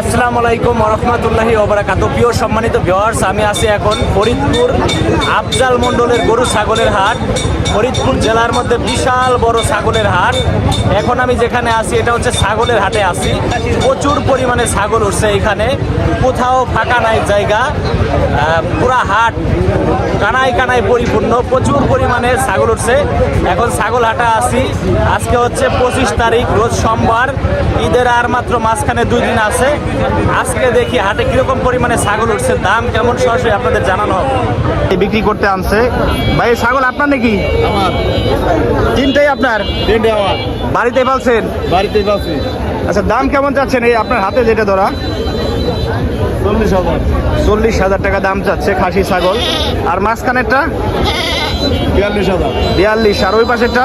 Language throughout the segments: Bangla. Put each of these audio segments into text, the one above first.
আসসালামু আলাইকুম ওয়া রাহমাতুল্লাহি ওয়া বারাকাতুহু। প্রিয় সম্মানিত ভিউয়ার্স, আমি আছি এখন ফরিদপুর আফজাল মণ্ডলের গরু ছাগলের হাট। ফরিদপুর জেলার মধ্যে বিশাল বড় ছাগলের হাট। এখন আমি যেখানে আছি এটা হচ্ছে ছাগলের হাটে আছি। প্রচুর পরিমাণে ছাগল উঠছে এখানে, কোথাও ফাঁকা নাই জায়গা। পুরা হাট কানায় কানায় পরিপূর্ণ, প্রচুর পরিমাণে ছাগল উঠছে। এখন ছাগল হাটে আছি। আজকে হচ্ছে 25 তারিখ, রোজ সোমবার। ঈদের আর মাত্র মাঝখানে 2 দিন আছে। আজকে দেখি হাটে কিরকম পরিমাণে ছাগল উঠছে, দাম কেমন সরাসরি আপনাদের জানানো হবে। বিক্রি করতে আনছে ভাই, ছাগল আপনার নাকি? আমার তিনটাই আপনার? তিনটে আমার বাড়িতে পালছেন? বাড়িতেই পাচ্ছি। আচ্ছা, দাম কেমন চাচ্ছেন? এই আপনার হাতে যেটা ধরা 40,000 40,000 টাকা দাম চাচ্ছে খাসি ছাগল। আর মাঝখানেরটা 42,000 42, আর ওই পাশেরটা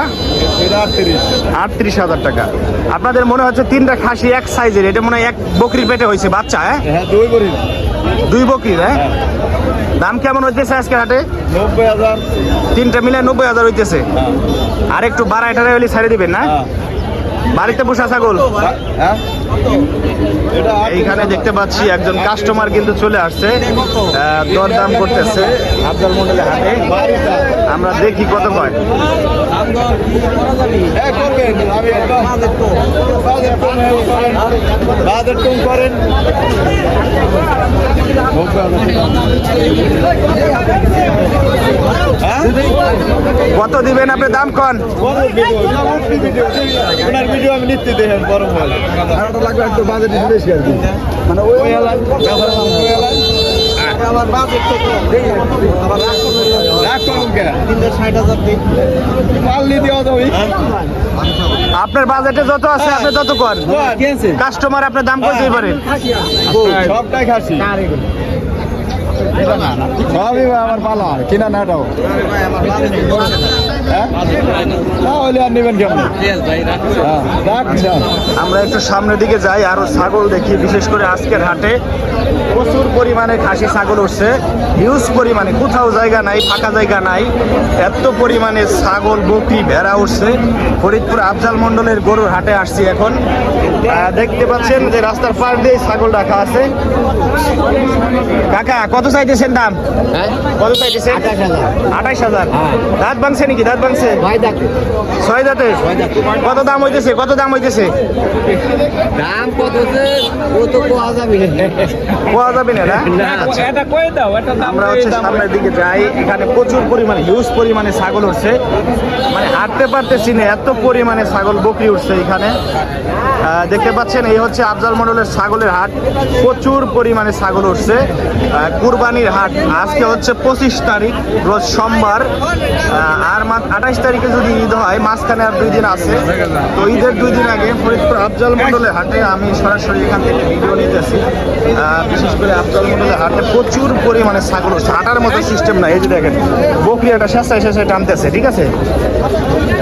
এটা 38 38,000 টাকা। আপনাদের মনে হচ্ছে তিনটা খাসি এক সাইজের, এটা মনে হয় এক বকরির পেটে হয়েছে বাচ্চা? হ্যাঁ, হ্যাঁ দুই করি 2 বকরির। হ্যাঁ, দাম কেমন হইতেছে আজকে হাটে? 90,000 তিনটা মিলে 90,000 হইতেছে। আর একটু বাড়া এটারে হলে ছেড়ে দিবেন না? বাড়িতে পোষা ছাগল। হ্যাঁ এটা এইখানে দেখতে পাচ্ছি একজন কাস্টমার কিন্তু চলে আসছে, দরদাম করতেছে আফজাল মণ্ডলের হাটে। আমরা দেখি কত কয়। করবেন, আমি বাজেট কম করেন। কত দিবেন আপনি? দাম কন। ওনার ভিডিও আমি নিতে দেখেন বড় মোবাইল লাগবে, একটু বাজেট বেশি আর কি, মানে ওই আমার বাজেট তো রাখ করুন কে 60,000 দিই পাল্লি দেওয়া যাবে। আপনার বাজেটে যত আছে আপনি তত কর। কাস্টমার আপনার দাম কইতেই পারেন। সবটাই খাসি সবই আমার পালা কিনা নাটাও। তাহলে আর নেবেন কেমন? আমরা একটু সামনের দিকে যাই, আরো ছাগল দেখি। বিশেষ করে আজকের হাটে প্রচুর পরিমাণে খাসি ছাগল উঠছে, হিউজ পরিমাণে, কোথাও জায়গা নাই, ফাঁকা জায়গা নাই, এত পরিমাণে ছাগল, বকরি, ভেড়া উঠছে। ফরিদপুর আফজাল মণ্ডলের গরুর হাটে আসছি এখন। দেখতে পাচ্ছেন যে রাস্তার পাশ দিয়ে ছাগল রাখা আছে। কাকা কত চাইতেছেন দাম? কত চাইতেছেন? 28,000। দাঁত ভাঙছে নাকি? দাঁত ভাঙছে? 6 দাঁতে। কত দাম হইতেছে? কত দাম হইতেছে? দাম কত ও তো কোয়া যাবে পাওয়া যাবে না? আমরা হচ্ছে সামনের দিকে যাই। এখানে প্রচুর পরিমাণে, হিউজ পরিমাণে ছাগল উঠছে, মানে হাঁটতে পারতেছি না, এত পরিমাণে ছাগল, বকরি উঠছে এখানে। দেখতে পাচ্ছেন এই হচ্ছে আফজাল মণ্ডলের ছাগলের হাট। প্রচুর পরিমাণে ছাগল উঠছে। কুরবানির হাট আজকে হচ্ছে 25 তারিখ, রোজ সোমবার। আর 28 তারিখে যদি ঈদ হয়, মাঝখানে আর 2 দিন আছে। তো ঈদের 2 দিন আগে ফরিদপুর আফজাল মণ্ডলের হাটে আমি সরাসরি এখান থেকে ভিডিও নিতেছি। বিশেষ করে আফজাল মণ্ডলের হাটে প্রচুর পরিমাণে ছাগল উঠছে, হাঁটার মতো সিস্টেম না। এই যে দেখেন বকরি একটা শেষায় শেষায় টানতেছে, ঠিক আছে?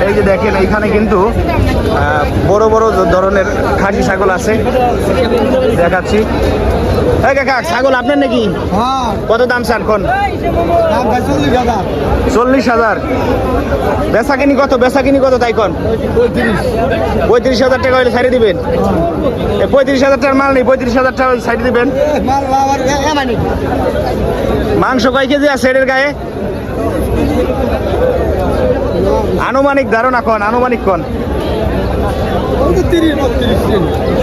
এই যে দেখেন এইখানে কিন্তু বড় বড় ধরনের খাসি ছাগল আছে, দেখাচ্ছি। এই কাকা, ছাগল আপনার নাকি? কত দাম চান কোন? 40,000। বেচা কিনি কত? বেচা কিনি কত তাই কোন? 35,000 টাকা হলে ছাড়িয়ে দিবেন। 35,000 টাকার মাল নেই, 35,000 টাকা ছাড়িয়ে দিবেন। মাংস কয় কেজি আছে এর গায়ে? আনুমানিক ধারণা কোন? আনুমানিক কোন?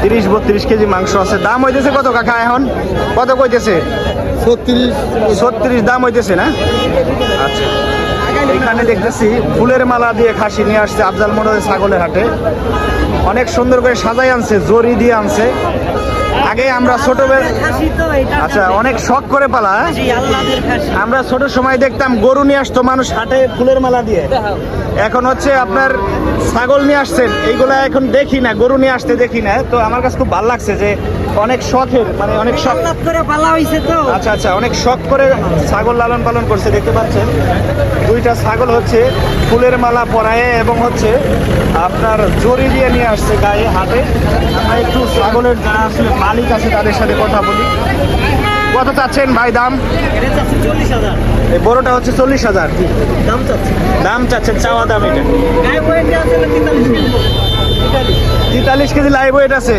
30-32 কেজি মাংস আছে। দাম হইতেছে কত কাকা এখন? কত কইতেছে? 36 দাম হইতেছে না? আচ্ছা, এখানে দেখতেছি ফুলের মালা দিয়ে খাসি নিয়ে আসছে আফজাল মণ্ডলের ছাগলের হাটে। অনেক সুন্দর করে সাজাই আনছে, জরি দিয়ে আনছে। আগে আমরা ছোটবেলা, আচ্ছা, অনেক শখ করে পালা। আমরা ছোট সময় দেখতাম গরু নিয়ে আসতো মানুষ হাটে ফুলের মালা দিয়ে। এখন হচ্ছে আপনার ছাগল নিয়ে আসছেন, এইগুলা এখন দেখি না, গরু নিয়ে আসতে দেখি না। তো আমার কাছে খুব ভালো লাগছে যে অনেক শখের, মানে অনেক শখ করে পালা হয়েছে। তো আচ্ছা আচ্ছা, অনেক শখ করে ছাগল লালন পালন করছে। দেখতে পাচ্ছেন 2টা ছাগল হচ্ছে ফুলের মালা পরায়ে এবং হচ্ছে আপনার জরি দিয়ে নিয়ে আসছে গায়ে হাটে। আমরা একটু ছাগলের যারা আসলে মালিক আছে তাদের সাথে কথা বলি। কত চাচ্ছেন ভাই দাম? এই বড়টা হচ্ছে 40,000 দাম চাচ্ছেন, চাওয়া দাম। এটা 43 কেজি লাইভ ওয়েট আছে।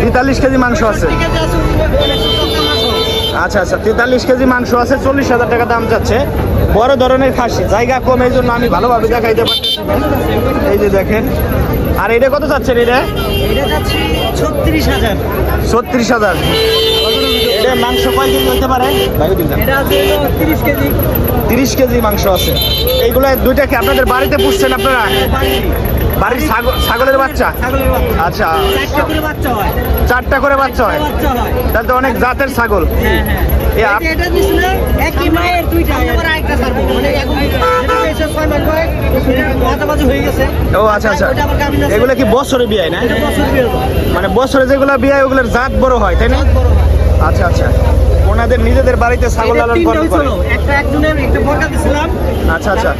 43 কেজি মাংস আছে। আচ্ছা আচ্ছা, 43 কেজি মাংস আছে, 40,000 টাকা দাম যাচ্ছে। বড় ধরনের খাসি, জায়গা কম, এই জন্য আমি ভালোভাবে দেখাইতে পারতেছি না। এই যে দেখেন। আর এটা কত চাচ্ছেন? এটা 36,000। এটা মাংস কয় কেজি হতে পারে? 30 কেজি মাংস আছে। এইগুলো দুইটা কি আপনাদের বাড়িতে পুষছেন আপনারা? বাড়ির ছাগলের বাচ্চা? আচ্ছা, 4টা করে বাচ্চা হয়। তাহলে তো অনেক জাতের ছাগল। ও আচ্ছা আচ্ছা, এগুলো কি বছরে বিয়ায় না? মানে বছরে যেগুলো বিয়ায় ওগুলোর জাত বড় হয়, তাই না? আচ্ছা আচ্ছা, ওনাদের নিজেদের বাড়িতে ছাগল লালন পালন করে। আচ্ছা আচ্ছা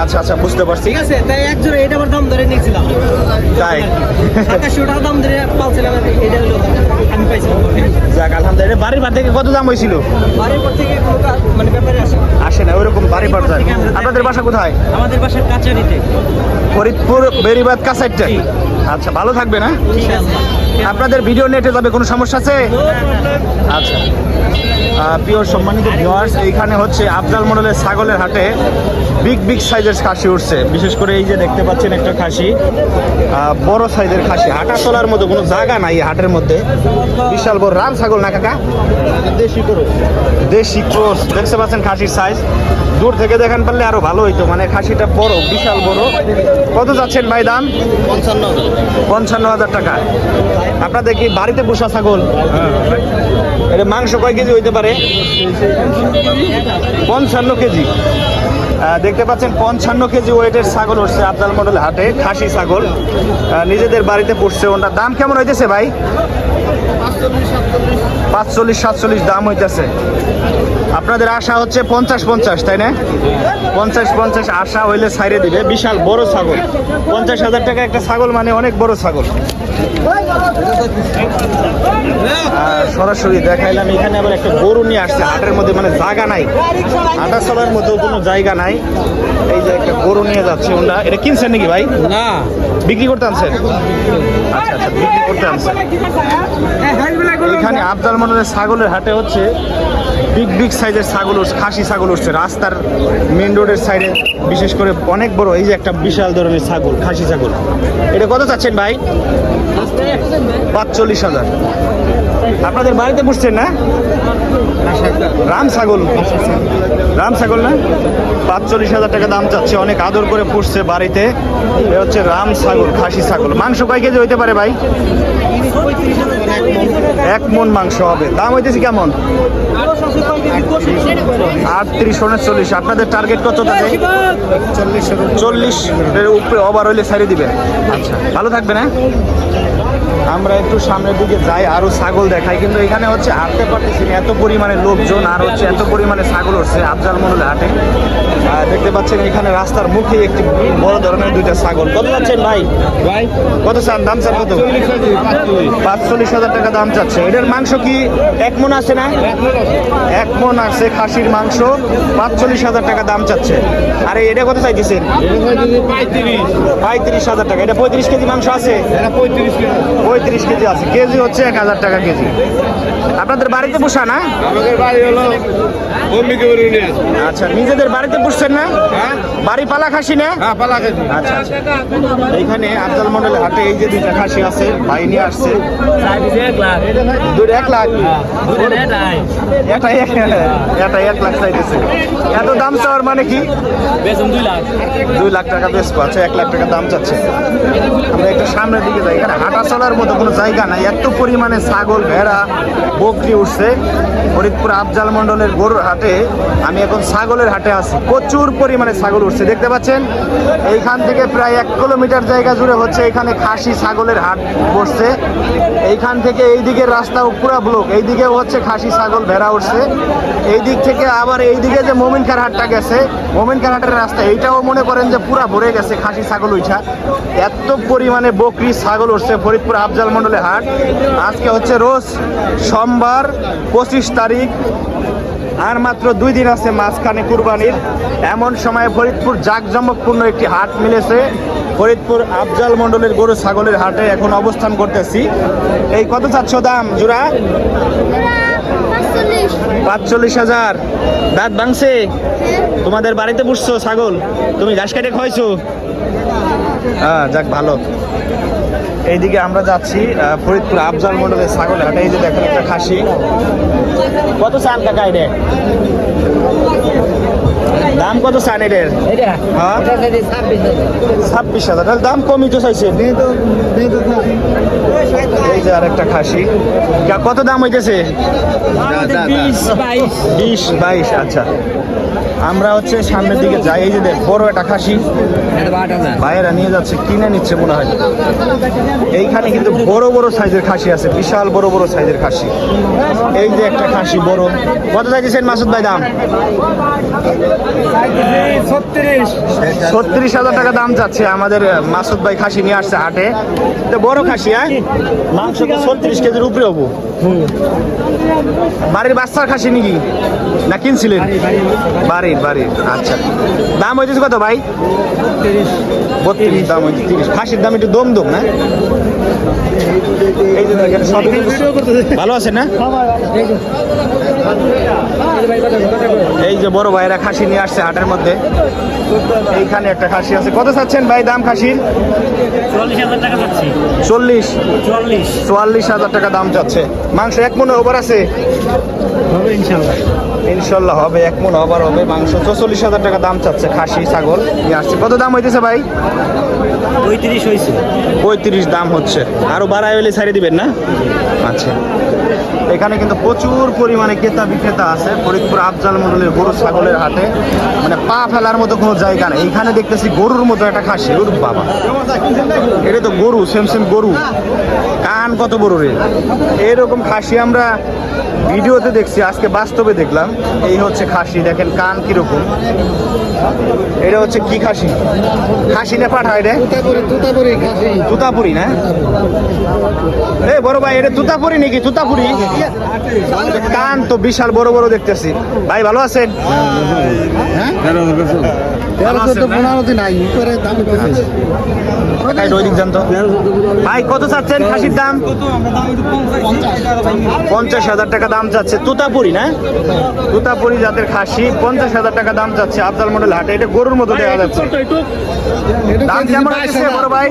আচ্ছা আচ্ছা, বুঝতে পারছি। ঠিক আছে, তাই এক জোড়া এটা আমার দাম ধরে নিয়েছিলাম। তাই 2700 টাকা দাম ধরে পালছিলাম, এটা হলো আমি পাইছিলাম। যাক আলহামদুলিল্লাহ। বাড়ির ভাড় থেকে কত দাম হয়েছিল? বাড়ির পর থেকে কোনো মানে ব্যাপারে আসে না ওইরকম বাড়ি ভাড় যায়। আপনাদের বাসা কোথায়? আমাদের বাসার কাছারিতে, ফরিদপুর বেরিবাদ কাছাইটটা। আচ্ছা, ভালো থাকবে না? আপনাদের ভিডিও নেটে যাবে, কোনো সমস্যা আছে? আচ্ছা, প্রিয় সম্মানিত ভিউয়ার্স, এইখানে হচ্ছে আফজাল মডেলের ছাগলের হাটে বিগ সাইজের খাসি উঠছে। বিশেষ করে এই যে দেখতে পাচ্ছেন একটা খাসি, বড় সাইজের খাসি, হাঁটা চলার মতো কোনো জায়গা নাই হাটের মধ্যে। বিশাল বড় রাম ছাগল না কাকা? দেশি ক্রস। দেখতে পাচ্ছেন খাসির সাইজ, দূর থেকে দেখেন পারলে আরো ভালো হইতো। মানে খাসিটা বড়, বিশাল বড়। কত যাচ্ছেন ভাই দাম? 55,000 টাকা। আপনাদের কি বাড়িতে পোষা ছাগল? এটা মাংস কয় কেজি হইতে পারে? 55 কেজি। দেখতে পাচ্ছেন 55 কেজি ওয়েটের ছাগল উঠছে আফজাল মডেল হাটে, খাসি ছাগল নিজেদের বাড়িতে পুষছে। ওনার দাম কেমন হইতেছে ভাই? 45-47 দাম হইতেছে। আপনাদের আশা হচ্ছে 50-50, তাই না? 50-50 আশা হইলে ছাইড়ে দিবে। বিশাল বড় ছাগল, 50,000 টাকা একটা ছাগল মানে অনেক বড় ছাগল। সরাসরি দেখাইলাম। এখানে আবার একটা গরু নিয়ে আসছে হাটের মধ্যে, মানে জায়গা নাই, হাঁটা চলার মতো কোনো জায়গা নাই। এই যে একটা গরু নিয়ে যাচ্ছে ওনারা। এটা কিনছেন নাকি ভাই? না, বিক্রি করতে আনছেন? আচ্ছা আচ্ছা, বিক্রি করতে আনছেন। এখানে আফজাল মডেলের ছাগলের হাটে হচ্ছে বিগ সাইজের ছাগল, খাসি ছাগল উঠছে রাস্তার মেন রোডের সাইডে, বিশেষ করে অনেক বড়। এই যে একটা বিশাল ধরনের ছাগল, খাসি ছাগল। এটা কত চাচ্ছেন ভাই? 45,000। আপনাদের বাড়িতে পুষছেন না? রাম ছাগল না? 45,000 টাকা দাম চাচ্ছে। অনেক আদর করে পুষছে বাড়িতে। এ হচ্ছে রাম ছাগল, খাসি ছাগল। মাংস কয় কেজি হইতে পারে ভাই? 1 মণ মাংস হবে। দাম হইতেছে কেমন? 38-39। আপনাদের টার্গেট কত থাকে? 40-এর উপরে ওভার হইলে ছাড়িয়ে দিবেন। আচ্ছা, ভালো থাকবে না? আমরা একটু সামনের দিকে যাই, আরো ছাগল দেখাই, কিন্তু এখানে হচ্ছে হাঁটতে পারতেছি না, এত পরিমাণে লোকজন আর হচ্ছে এত পরিমাণে ছাগল হচ্ছে আফজাল মডেলের হাটে। দেখতে পাচ্ছেন এখানে রাস্তার মুখে একটি বড় ধরনের দুইটা ছাগল। কত যাচ্ছেন ভাই? কত চান? দাম চান কত? 45,000 টাকা দাম চাচ্ছে। এটার মাংস কি 1 মণ আছে না? 1 মণ আছে খাসির মাংস, 45,000 টাকা দাম চাচ্ছে। আরে এটা কত চাইতেছেন? 35,000 টাকা। এটা 35 কেজি মাংস আছে? 35 কেজি আছে। কেজি হচ্ছে 1,000 টাকা কেজি। আপনাদের বাড়িতে পোষা না? আমাদের বাড়ি হলো আচ্ছা, নিজেদের বাড়িতে পুষছেন না? বাড়ি পালা খাসি না? পালা খাসি। আচ্ছা আচ্ছা, এইখানে আফজাল মডেলের হাটে এই যে দুইটা খাসি আছে, ভাই নিয়ে আসছে। 1 লাখ? এটা 1 লাখ চাইতেছে। এত দাম চাওয়ার মানে কি? 2 লাখ টাকা বেচবো। আচ্ছা, 1 লাখ টাকা দাম চাচ্ছে। আমরা একটু সামনের দিকে যাই। এখানে হাঁটা চলার মতো কোনো জায়গা নাই, এত পরিমাণে ছাগল, ভেড়া, বকরি উঠছে। ফরিদপুর আফজাল মণ্ডলের গরুর হাটে আমি এখন ছাগলের হাটে আছি। প্রচুর পরিমাণে ছাগল উঠছে, দেখতে পাচ্ছেন। এইখান থেকে প্রায় 1 কিলোমিটার জায়গা জুড়ে হচ্ছে এখানে খাসি ছাগলের হাট বসছে। এইখান থেকে এই দিকের রাস্তা পুরা ব্লক, এইদিকে হচ্ছে খাসি ছাগল, ভেড়া উঠছে। এই দিক থেকে আবার এইদিকে যে মোমিনখার হাটটা গেছে, মোমিনখার হাটের রাস্তা, এইটাও মনে করেন যে পুরা ভরে গেছে খাসি ছাগল উঠা। এত পরিমাণে বকরি ছাগল উঠছে ফরিদপুর আফজাল মণ্ডলের হাট। আজকে হচ্ছে রোজ সোমবার 25 তারিখ, আর মাত্র 2 দিন আছে মাঝখানে কুরবানির। এমন সময় ফরিদপুর জাঁকজমকপূর্ণ একটি হাট মিলেছে। ফরিদপুর আফজাল মন্ডলের গরু ছাগলের হাটে এখন অবস্থান করতেছি। এই কত চাচ্ছ দাম জোড়া? 45,000। দাঁত ভাঙছে? তোমাদের বাড়িতে পুষছো ছাগল? তুমি ঘাস কেটে খাইছো? হ্যাঁ, যাক ভালো। এইদিকে আমরা যাচ্ছি ফরিদপুর আফজাল মন্ডলের ছাগলের হাটে। এই যে দেখেন একটা খাসি। কত চান কাকা এটা? দাম কত চান এটার? হ্যাঁ 26,000। তাহলে দাম কমই তো চাইছে। এই যে আরেকটা খাসি। কত দাম হইতেছে? 20-22। আচ্ছা, আমরা হচ্ছে সামনের দিকে যাই। এই যে দেখ বড় একটা খাসি ভাইয়েরা নিয়ে যাচ্ছে, কিনে নিচ্ছে মনে হয়। এইখানে কিন্তু বড় বড় সাইজের খাসি আছে, বিশাল বড় বড় সাইজের খাসি। এই যে একটা খাসি বড়। কত চাইছেন মাসুদ ভাই দাম? 36,000 টাকা দাম চাচ্ছে আমাদের মাসুদ ভাই। খাসি নিয়ে আসছে হাটে, তো বড় খাসি। হ্যাঁ, মাংস তো 36 কেজির উপরে হবো। বাড়ির বাচ্চার খাসি নাকি, না কিনছিলেন? বাড়ির। আচ্ছা, দাম হইতেছে কত ভাই? 32 দাম হইছে। 30 খাসির দাম একটু দম না? এই যে দেখেন সব ভালো আছে না? এই যে বড় ভাইরা খাসি নিয়ে আসছে হাটের মধ্যে। এইখানে একটা খাসি আছে। কত চাচ্ছেন ভাই দাম খাসির? 40,000 টাকা চাচ্ছি। 44,000 টাকা দাম চাচ্ছে। মাংস 1 মণ ওভার আছে? হবে ইনশাল্লাহ হবে, 1 মণ ওভার হবে মাংস। 44,000 টাকা দাম চাচ্ছে খাসি ছাগল নিয়ে আসছে। কত দাম হইতেছে ভাই? 35 হয়েছে। 35 দাম হচ্ছে। আরো বাড়ায় হলে ছাড়ে দিবেন না? আচ্ছা, এখানে কিন্তু প্রচুর পরিমাণে ক্রেতা বিক্রেতা আছে ফরিদপুর আফজাল মন্ডলের গরু ছাগলের হাটে। মানে পা ফেলার মতো কোনো জায়গা নেই। এইখানে দেখতেছি গরুর মতো একটা খাসি। ওর বাবা, এটা তো গরু, সেম গরু। কান কত বড় রে! এরকম খাসি আমরা ভিডিওতে দেখছি, আজকে বাস্তবে দেখলাম। এই হচ্ছে খাসি, দেখেন কান কিরকম। এটা হচ্ছে কি খাসি? খাসি না পাঠা? এটা তুতাপুরি না? এ বড় ভাই, এটা তুতাপুরি নাকি? তুতাপুরি। কান তো বিশাল বড় বড় দেখতেছি। ভাই ভালো আছেন? ভাই কত চাচ্ছেন খাসির দাম? 50,000 টাকা দাম চাচ্ছে। তুতাপুরি না? তুতাপুরি জাতের খাসি 50,000 টাকা দাম চাচ্ছে আফজাল মন্ডল হাটে। এটা গরুর মতো দেখা যাচ্ছে। দাম কেমন হচ্ছে বড় ভাই?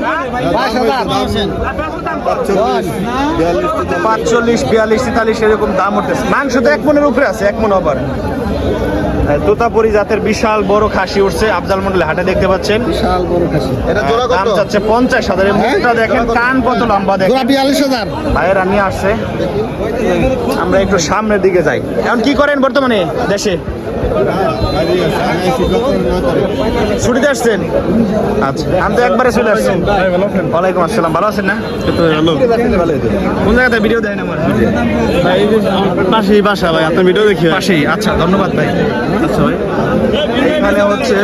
45, 42, 43 এরকম দাম উঠতেছে। মাংস তো 1 মণের উপরে আছে, 1 মণ ওভার। তোতাপুরি জাতের বিশাল বড় খাসি উঠছে আফজাল মন্ডলের হাটে, দেখতে পাচ্ছেন। বিশাল বড় খাসি। দাম চাচ্ছে 50,000। মুখটা দেখেন, কান কত লম্বা দেখেন। 42,000 ভাইয়েরা নিয়ে আসছে। আমরা একটু সামনের দিকে যাই। এখন কি করেন বর্তমানে দেশে? ছুটিতে আসছেন? আচ্ছা, আমি তো একবারে চলে আসছেন। ওয়ালাইকুম আসসালাম, ভালো আছেন না? কোন জায়গাতে ভিডিও দেন আমার? পাশেই বাসা ভাই, আপনার ভিডিও দেখি। পাশেই। আচ্ছা, ধন্যবাদ ভাই। আচ্ছা ভাই, এখানে হচ্ছে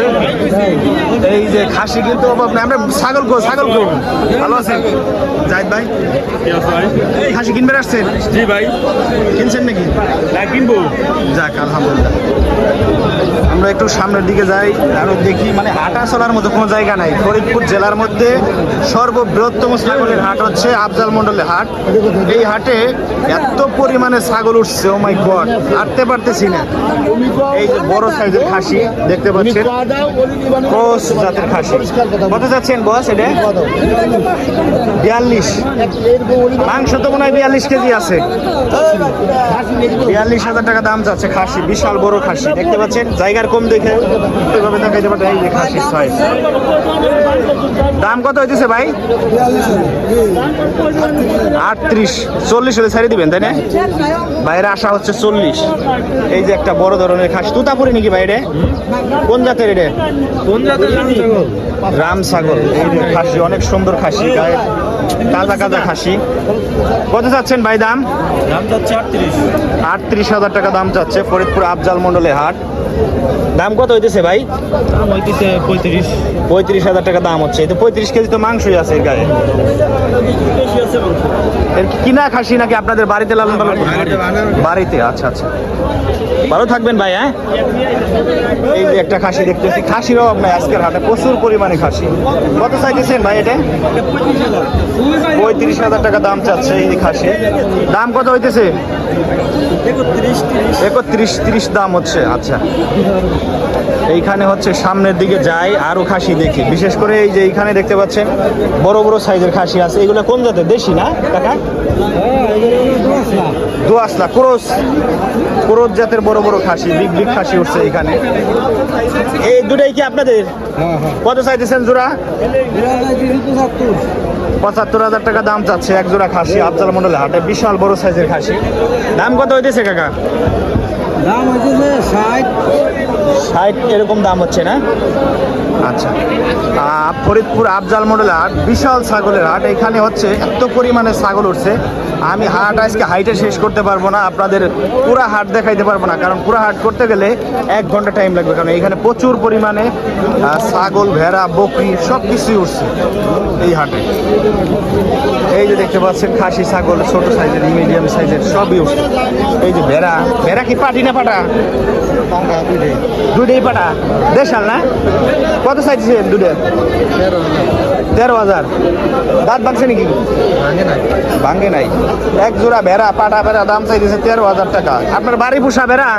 এই যে খাসি কিন্তু অভাব নেই। আমরা ছাগল করব। ভালো আছেন জাহিদ ভাই? খাসি কিনবে আসছেন? জি ভাই। কিনছেন নাকি? কিনবো। যাক, আলহামদুলিল্লাহ। আমরা একটু সামনের দিকে যাই, আরো দেখি। মানে হাঁটা চলার মতো কোনো জায়গা নাই। ফরিদপুর জেলার মধ্যে সর্ববৃহত্তম ছাগলের হাট হচ্ছে আফজাল মন্ডলের হাট। এই হাটে এত পরিমাণে ছাগল উঠছে, ও মাই গড, হাঁটতে পারতেছি না। এই যে বড় সাইজের খাসি দেখতে পাচ্ছেন, ক্রস জাতের খাসি। কত যাচ্ছেন বস এটা? 42। মাংস তো মনে হয় 42 কেজি আছে। 42,000 টাকা দাম যাচ্ছে খাসি, বিশাল বড় খাসি দেখতে পাচ্ছেন। জায়গার কম দেখে এভাবে দেখাইতে পারে। এই যে খাসির সাইজ। দাম কত হইতেছে ভাই? 38, 40 হলে ছাড়িয়ে দিবেন তাই না? বাইরে আসা হচ্ছে 40। এই যে একটা বড় ধরনের খাসি। তুতাপুরি নাকি ভাই? এটা কোন জাতের? এটা কোন জাতের? রাম ছাগল। এই যে খাসি, অনেক সুন্দর খাসি, গায়ে তাজা খাসি। কত চাচ্ছেন ভাই দাম? দাম যাচ্ছে 38,000 টাকা দাম চাচ্ছে ফরিদপুর আফজাল মন্ডলের হাট। দাম কত হইতেছে ভাই? দাম হইতেছে 35। 35,000 টাকা দাম হচ্ছে। এই তো 35 কেজি তো মাংসই আছে এর গায়ে। এর কিনা খাসি নাকি আপনাদের বাড়িতে লালন পালন? বাড়িতে। আচ্ছা। ভালো থাকবেন ভাই। হ্যাঁ, এই যে একটা খাসি দেখতেছি, খাসির অভাব নাই আজকের হাটে, প্রচুর পরিমাণে খাসি। কত চাইতেছেন ভাই এটা? 35,000 টাকা দাম চাচ্ছে এই খাসি। দাম কত হইতেছে? 31-30 দাম হচ্ছে। আচ্ছা, এইখানে হচ্ছে সামনের দিকে যাই, আরো খাসি দেখি। বিশেষ করে এই যে এইখানে দেখতে পাচ্ছেন বড় বড় সাইজের খাসি আছে। এগুলো কোন জাতের? দেশি না কাকা? দোয়াসলা ক্রস, ক্রস জাতের বড় বড় খাসি, বিগ বিগ খাসি উঠছে এখানে। এই দুটাই কি আপনাদের? কত চাইতেছেন জোড়া? 75,000 টাকা দাম চাচ্ছে এক জোড়া খাসি আফজাল মন্ডলের হাটে। বিশাল বড় সাইজের খাসি। দাম কত হইতেছে কাকা? দাম হচ্ছে 60 এরকম দাম হচ্ছে না? আচ্ছা, ফরিদপুর আফজাল মডেল হাট, বিশাল ছাগলের হাট। এখানে হচ্ছে এত পরিমাণে ছাগল উঠছে, আমি হাট আজকে হাইটে শেষ করতে পারবো না, আপনাদের পুরা হাট দেখাইতে পারবো না, কারণ পুরা হাট করতে গেলে 1 ঘন্টা টাইম লাগবে। কারণ এখানে প্রচুর পরিমাণে ছাগল, ভেড়া, বকরি সব কিছুই উঠছে এই হাটে। এই যে দেখতে পাচ্ছেন খাসি ছাগল, ছোট সাইজের, মিডিয়াম সাইজের সবই উঠছে। এই যে ভেড়া, ভেড়া কি পাটি না পাটা? দুইটাই পাটা, দেশাল না? কত চাইছেন দুধের? 13,000। দাঁত ভাঙছে নাকি? ভাঙে নাই। এক জোড়া ভেড়া, পাটা ভেড়া দাম চাইতেছে 13,000 টাকা। আপনার বাড়ি পোষা ভেড়া?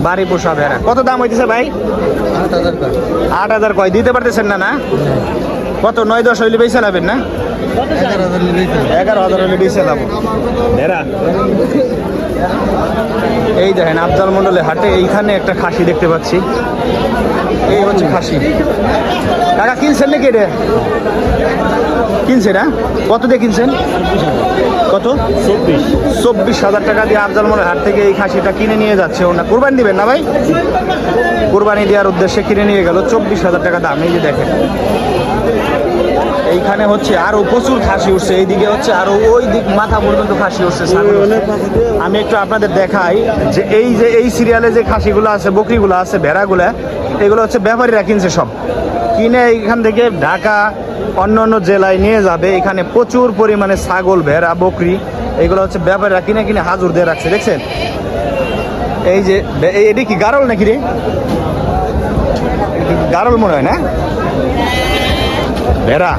বাড়ি পোষা ভেড়া। কত দাম হইতেছে ভাই? 8,000 কয়? দিতে পারতেছেন না? না কত? 9-10 হইলে বেঁচে লাবেন না? 11,000 হইলে বেঁচে লাভ ভেড়া। এই দেখেন আফজাল মন্ডলের হাটে এইখানে একটা খাসি দেখতে পাচ্ছি। এই হচ্ছে খাসি। কাকা কিনছেন নাকি এটা? কিনছে না? কত দিয়ে কিনছেন? কত? 24,000 টাকা দিয়ে আফজাল মন্ডলের হাট থেকে এই খাসিটা কিনে নিয়ে যাচ্ছে। ওনা কুরবানি দিবেন না ভাই? কুরবানি দেওয়ার উদ্দেশ্যে কিনে নিয়ে গেল, 24,000 টাকা দাম। এই যে দেখেন এইখানে হচ্ছে আরো প্রচুর খাসি উঠছে। এইদিকে হচ্ছে আরো ওই দিক মাথা পর্যন্ত খাসি উঠছে, ছাগল উঠছে। আমি একটু আপনাদের দেখাই যে এই সিরিয়ালে যে খাসিগুলো আছে, বকরিগুলো আছে, ভেড়াগুলা, এগুলো হচ্ছে ব্যাপারীরা কিনছে সব। কিনে এইখান থেকে ঢাকা অন্য অন্য জেলায় নিয়ে যাবে। এখানে প্রচুর পরিমাণে ছাগল, ভেড়া, বকরি এগুলো হচ্ছে ব্যাপারীরা কিনে কিনে হাজুর দিয়ে রাখছে। দেখছেন এই যে এটি কি গারল নাকি রে? গারল মনে হয় না? ভেড়া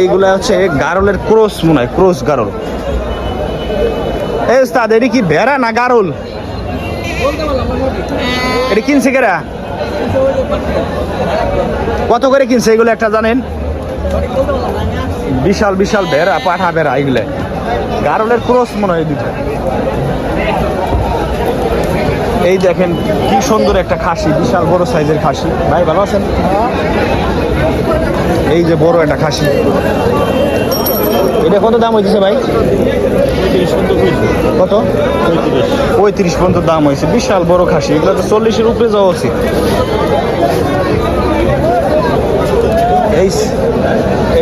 এইগুলা হচ্ছে গারলের ক্রস মনে হয়, ক্রস গারল। এই উস্তাদ, এটি কি ভেড়া না গারল? এটি কিনছে কেরা? কত করে কিনছে এগুলো একটা জানেন? বিশাল বিশাল ভেড়া, পাঠা ভেড়া, এগুলো গারলের ক্রস মনে হয় দুটো। এই দেখেন কি সুন্দর একটা খাসি, বিশাল বড় সাইজের খাসি। ভাই ভালো আছেন? এই যে বড় একটা খাসি, এটা কত দাম হয়েছে ভাই? কত? 35 পর্যন্ত দাম হয়েছে। বিশাল বড় খাসি, এগুলো তো 40-এর উপরে যাওয়া উচিত।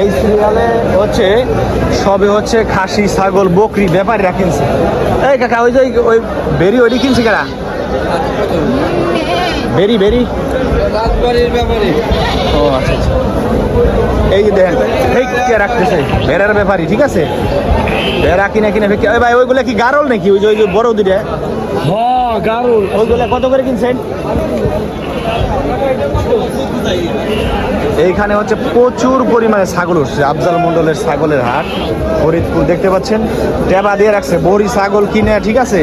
এই সিরিয়ালে হচ্ছে সবে হচ্ছে খাসি, ছাগল, বকরি ব্যাপারীরা কিনছে। এই কাকা ওই যে ওই বেরি, ওইটি কিনছে কারা? বেরি বেরি ও আচ্ছা আচ্ছা। এই যে দেখেন কে রাখতেছে, ভেড়ার ব্যাপারী, ঠিক আছে? ভেড়া কিনে কিনে ফেকে। ভাই ওইগুলা কি গারল নাকি? ওই যে বড় দুইটা? হ্যাঁ গারল। ওইগুলা কত করে কিনছেন? এইখানে হচ্ছে প্রচুর পরিমাণে ছাগল উঠছে। আফজাল মন্ডলের ছাগলের হাট, ফরিদপুর। দেখতে পাচ্ছেন টেবা দিয়ে রাখছে, বড়ি ছাগল কিনে, ঠিক আছে?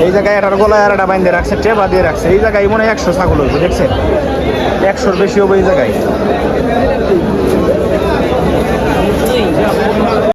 এই জায়গায় এটার গলায় আর একটা বাইন্ধে রাখছে, টেবা দিয়ে রাখছে। এই জায়গায় মনে হয় 100 ছাগল হয়েছে, দেখছেন? 100-র বেশি হবে এই জায়গায়।